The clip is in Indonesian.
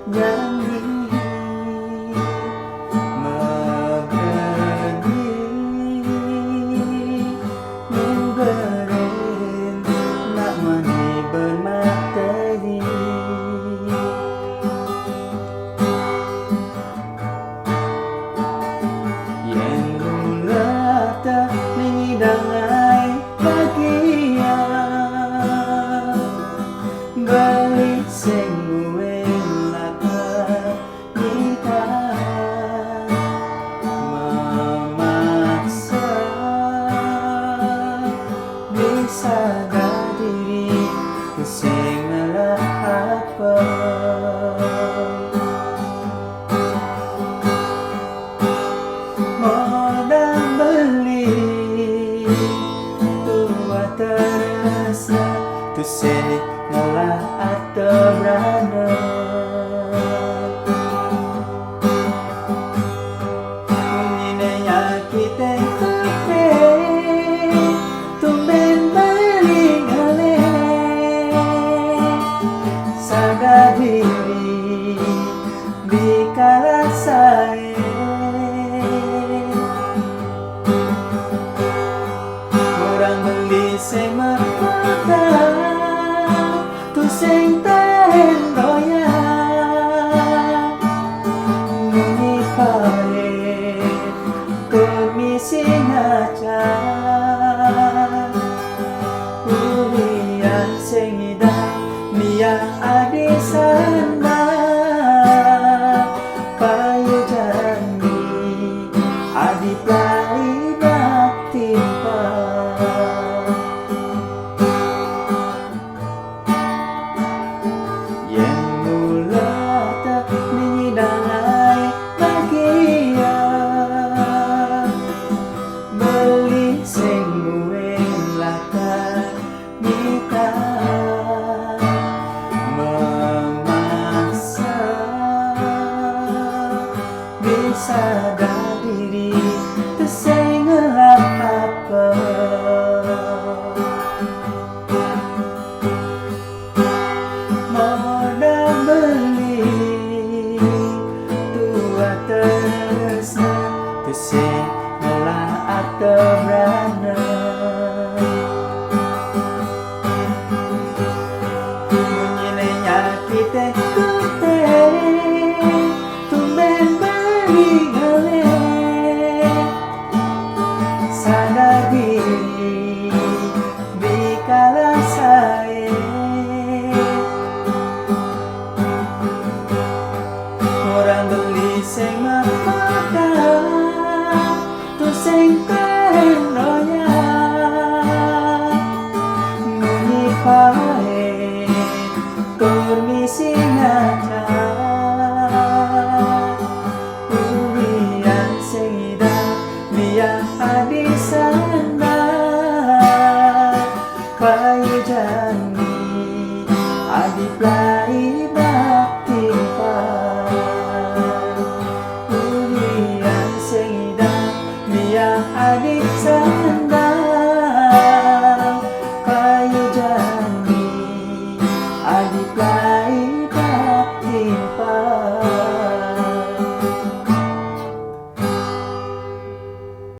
nyanyi memberi memberen nak mani bermateri yang mulata mengidangai bagia balik sing sadar diri sing ngalah apa modal beli tua terasa tu sini ngalah atau berana menginanya kita diri dikala saya orang beli semata tu sing tahen doya muni pare tu misi ngaca urian sing idah Mia adi sana payu janji adi praida timpa yang mula tak menyidangai bahagia beli sing muen latar kita sadar diri tersing ngelap apa modal beli tua terasa tersing ngelap atau berana menyelenya kita kutip